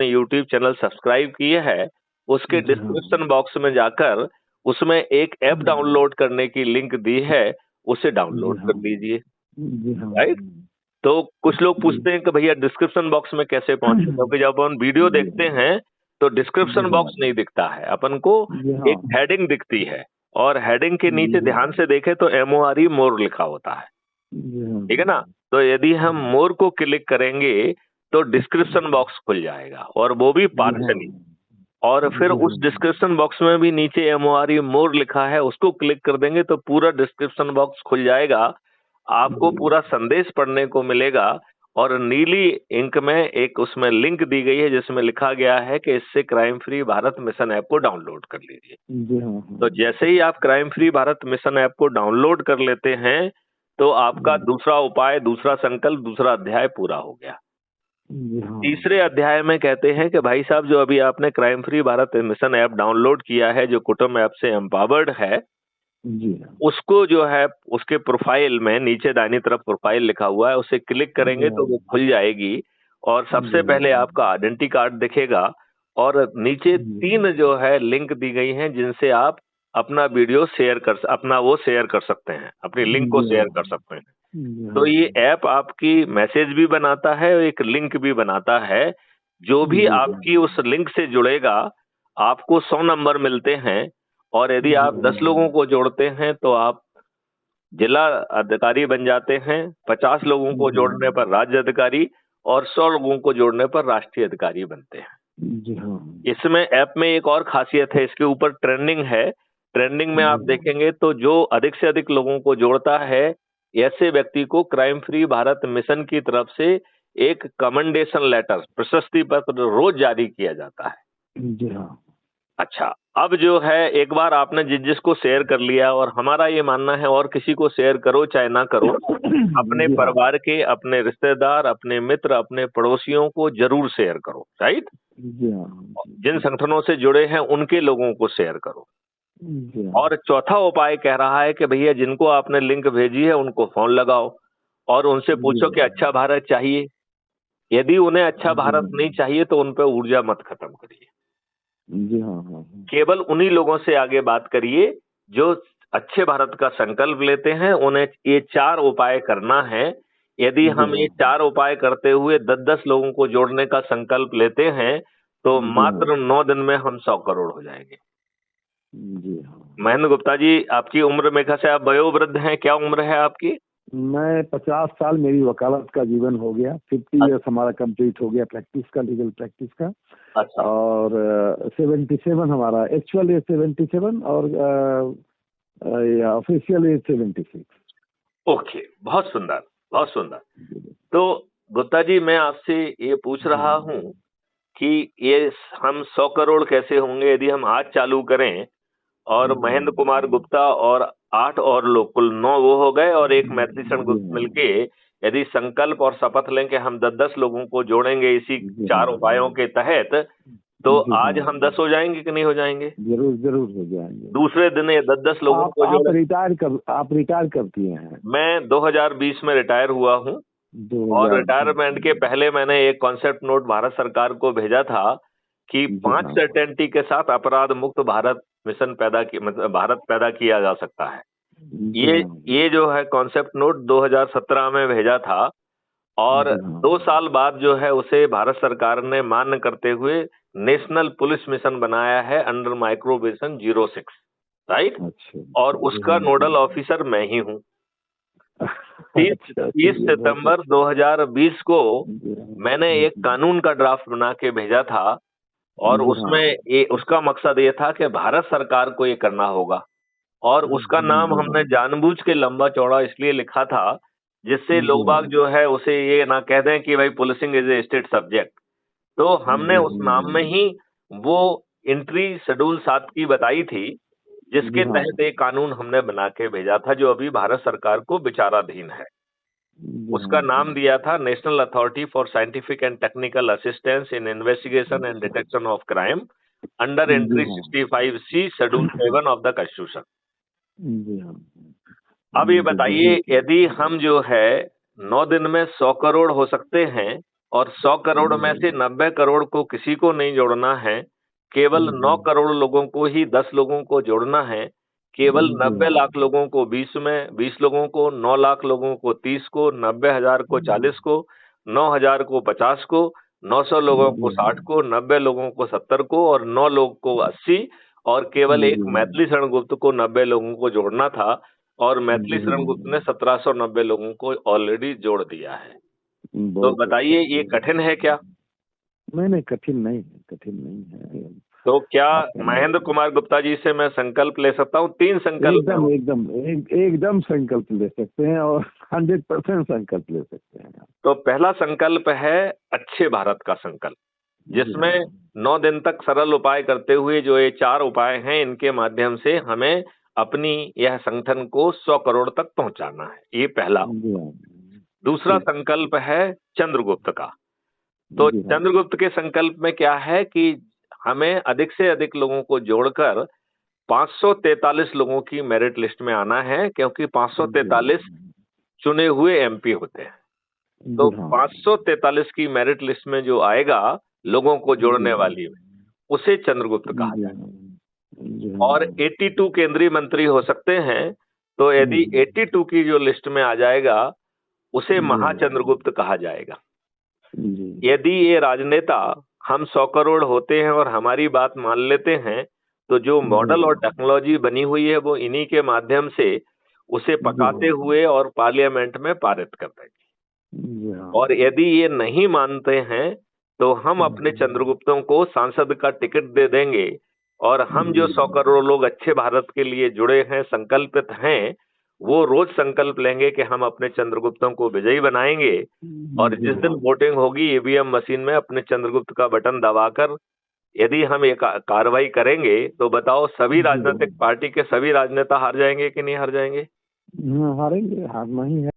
YouTube channel subscribe किए है, उसके जी हाँ। डिस्क्रिप्शन बॉक्स में जाकर उसमें एक ऐप डाउनलोड करने की लिंक दी है, उसे जी डाउनलोड हाँ। कर लीजिए, जी हाँ। राइट? तो कुछ लोग जी। पूछते हैं कि भैया डिस्क्रिप्शन बॉक्स में कैसे पहुंचे, क्योंकि जब अपन वीडियो जी देखते हाँ। हैं तो जी डिस्क्रिप्शन हाँ। बॉक्स नहीं दिखता है, अपन को जी हाँ। एक हेडिंग दिखती है, और हेडिंग के जी नीचे हाँ। ध्यान से देखें तो MORE मोर लिखा होता है, जी हाँ। ठीक है ना? तो यदि हम मोर को क्लिक करेंगे तो डिस्क्रिप्शन बॉक्स खुल जाएगा, और वो भी जी हाँ। पार्शली। और फिर जी हाँ। उस डिस्क्रिप्शन बॉक्स में भी नीचे MORE मोर लिखा है, उसको क्लिक कर देंगे तो पूरा डिस्क्रिप्शन बॉक्स खुल जाएगा, आपको जी। पूरा संदेश पढ़ने को मिलेगा। और नीली इंक में एक उसमें लिंक दी गई है जिसमें लिखा गया है कि इससे crime free Bharat mission app को डाउनलोड कर लीजिए। जी हाँ। तो जैसे ही आप crime free Bharat mission app को डाउनलोड कर लेते हैं, तो आपका दूसरा उपाय, दूसरा संकल्प, दूसरा अध्याय पूरा हो गया। जी हाँ। तीसरे अध्याय में कहते हैं कि भाई साहब, जो अभी आपने crime free Bharat mission app download किया है, जो कुटुंब ऐप से एम्पावर्ड है, जी हाँ। उसको जो है उसके प्रोफाइल में नीचे दाहिनी तरफ प्रोफाइल लिखा हुआ है, उसे क्लिक जी करेंगे तो हाँ। वो खुल जाएगी। और सबसे पहले आपका आइडेंटिटी कार्ड दिखेगा, और नीचे जी 3 जो है लिंक दी गई हैं जिनसे आप अपना वीडियो शेयर कर अपना वो शेयर कर सकते हैं, अपनी लिंक को हाँ। शेयर कर सकते हैं। जी तो हाँ। ये ऐप आपकी मैसेज भी बनाता है और एक लिंक भी बनाता है। जो भी जी हाँ। आपकी उस लिंक से जुड़ेगा, आपको 100 नंबर मिलते हैं, और यदि जी आप हाँ। 10 लोगों को जोड़ते हैं तो आप जिला अधिकारी बन जाते हैं, 50 लोगों को जी जोड़ने पर राज्य अधिकारी, और 100 लोगों को जोड़ने पर राष्ट्रीय अधिकारी बनते हैं। जी हाँ। इसमें ऐप में एक और खासियत है, इसके ऊपर ट्रेंडिंग है। ट्रेंडिंग में आप जी हाँ। देखेंगे तो जो अधिक से अधिक लोगों को जोड़ता है, ऐसे व्यक्ति को क्राइम फ्री भारत मिशन की तरफ से एक कमेंडेशन लेटर, प्रशस्ति पत्र रोज जारी किया जाता है। जी हाँ। अच्छा, अब जो है एक बार आपने जिसको शेयर कर लिया, और हमारा ये मानना है और किसी को शेयर करो चाहे ना करो, अपने जी हाँ। परिवार के, अपने रिश्तेदार, अपने मित्र, अपने पड़ोसियों को जरूर शेयर करो, राइट? जी हाँ। जिन संगठनों से जुड़े हैं उनके लोगों को शेयर करो। जी हाँ। और चौथा उपाय कह रहा है कि भैया, जिनको आपने लिंक भेजी है उनको फोन लगाओ और उनसे जी पूछो कि अच्छा भारत चाहिए। यदि उन्हें अच्छा भारत हाँ। नहीं चाहिए तो उन पे ऊर्जा मत खत्म करिए। जी हाँ। हाँ। केवल उन्हीं लोगों से आगे बात करिए जो अच्छे भारत का संकल्प लेते हैं। उन्हें ये 4 उपाय करना है। यदि जी हम हाँ। ये 4 उपाय करते हुए 10-10 लोगों को जोड़ने का संकल्प लेते हैं, तो जी हाँ। मात्र 9 दिन में हम 100 करोड़ हो जाएंगे। जी हाँ। महेंद्र गुप्ता जी, आपकी उम्र मेरे ख्याल से आप वयोवृद्ध हैं, क्या उम्र है आपकी? मैं 50 साल, मेरी वकालत का जीवन हो गया। 50 ईयर्स हमारा कंप्लीट हो गया प्रैक्टिस का, लीगल प्रैक्टिस का। अच्छा। और 77 हमारा एक्चुअल एज 77, और ऑफिशियल एज 76। ओके, बहुत सुंदर, बहुत सुंदर। तो गुप्ता जी, मैं आपसे ये पूछ रहा हूँ कि ये हम 100 करोड़ कैसे होंगे यदि हम आज चालू करें, और महेंद्र कुमार गुप्ता और 8 और लोग, कुल 9 वो हो गए, और एक मैथिली शरण जी गुप्त हाँ। मिलके यदि संकल्प और शपथ लें कि हम 10-10 लोगों को जोड़ेंगे इसी जी 4 हाँ। उपायों के तहत, तो जी आज हाँ। हम 10 हो जाएंगे कि नहीं हो जाएंगे? जरूर जरूर हो जाएंगे। दूसरे दिन ये 10-10 लोगों को जोड़े। आप रिटायर कर दिए हैं? मैं 2020 में रिटायर हुआ हूँ, और 2020 रिटायरमेंट के में? पहले मैंने एक कॉन्सेप्ट नोट भारत सरकार को भेजा था कि जी 5 हाँ। सर्टेनिटी के साथ अपराध मुक्त भारत मिशन मतलब भारत पैदा किया जा सकता है। जी ये हाँ। ये जो है कॉन्सेप्ट नोट 2017 में भेजा था, और जी हाँ। 2 साल बाद जो है उसे भारत सरकार ने मान्य करते हुए नेशनल पुलिस मिशन बनाया है अंडर माइक्रोवेशन 06, राइट? अच्छा। और जी उसका हाँ। नोडल ऑफिसर मैं ही हूँ। 30 अच्छा, 30 चलिए, बहुत सितंबर अच्छा। 2020 को जी हाँ। मैंने एक कानून का ड्राफ्ट बना के भेजा था, और जी हाँ। उसमें ये उसका मकसद ये था कि भारत सरकार को ये करना होगा, और उसका नाम जी हाँ। हमने जानबूझ के लंबा चौड़ा इसलिए लिखा था जिससे जी लोग हाँ। बाग जो है उसे ये ना कह दें कि भाई policing is a state subject. तो हमने जी उस नाम में ही वो एंट्री शेड्यूल 7 की बताई थी, जी जिसके हाँ। तहत एक कानून हमने बना के भेजा था जो अभी भारत सरकार को विचाराधीन है। जी उसका हाँ। नाम दिया था National Authority for Scientific and Technical Assistance in Investigation and Detection of Crime under जी एंट्री हाँ। 65C schedule 7 of the constitution. जी हाँ। अब ये जी, बताइए, बहुत। यदि हम जो है 9 दिन में 100 करोड़ हो सकते हैं, और 100 करोड़ में से 90 करोड़ को किसी को नहीं जोड़ना है, केवल 9 करोड़ लोगों को ही 10 लोगों को जोड़ना है, केवल 90 लाख लोगों को 20 में, 20 लोगों को, 9 लाख लोगों को 30 को, 90,000 को 40 को, 9,000 को 50 को, 900 लोगों को 60 को, 90 लोगों को 70 को और 9 लोग को 80 और केवल एक मैथिली शरण गुप्त को 90 लोगों को जोड़ना था और मैथिली शरण गुप्त ने 1790 लोगों को ऑलरेडी जोड़ दिया है। तो बताइए ये कठिन है क्या? नहीं, कठिन नहीं है, कठिन नहीं है। तो क्या महेंद्र कुमार गुप्ता जी से मैं संकल्प ले सकता हूँ? 3 संकल्प। एकदम संकल्प ले सकते हैं और 100% संकल्प ले सकते हैं। तो पहला संकल्प है अच्छे भारत का संकल्प, जिसमें 9 दिन तक सरल उपाय करते हुए जो ये 4 उपाय हैं, इनके माध्यम से हमें अपनी यह संगठन को 100 करोड़ तक पहुंचाना है। ये पहला। दूसरा संकल्प है चंद्रगुप्त का। तो चंद्रगुप्त के संकल्प में क्या है कि हमें अधिक से अधिक लोगों को जोड़कर 543 लोगों की मेरिट लिस्ट में आना है, क्योंकि 543 चुने हुए एमपी होते हैं। तो 543 की मेरिट लिस्ट में जो आएगा लोगों को जोड़ने वाली में, उसे चंद्रगुप्त कहा जाएगा। और 82 केंद्रीय मंत्री हो सकते हैं, तो यदि 82 की जो लिस्ट में आ जाएगा उसे महाचंद्रगुप्त कहा जाएगा। यदि ये राजनेता हम 100 करोड़ होते हैं और हमारी बात मान लेते हैं, तो जो मॉडल और टेक्नोलॉजी बनी हुई है वो इन्हीं के माध्यम से उसे पकाते हुए और पार्लियामेंट में पारित कर देंगे। और यदि ये नहीं मानते हैं तो हम अपने चंद्रगुप्तों को सांसद का टिकट दे देंगे और हम जो 100 करोड़ लोग अच्छे भारत के लिए जुड़े हैं, संकल्पित हैं, वो रोज संकल्प लेंगे कि हम अपने चंद्रगुप्तों को विजयी बनाएंगे। और जिस दिन वोटिंग होगी ईवीएम मशीन में अपने चंद्रगुप्त का बटन दबाकर यदि हम एक कार्रवाई करेंगे, तो बताओ सभी राजनीतिक पार्टी के सभी राजनेता हार जाएंगे कि नहीं हार जाएंगे? हारेंगे, हारना ही है।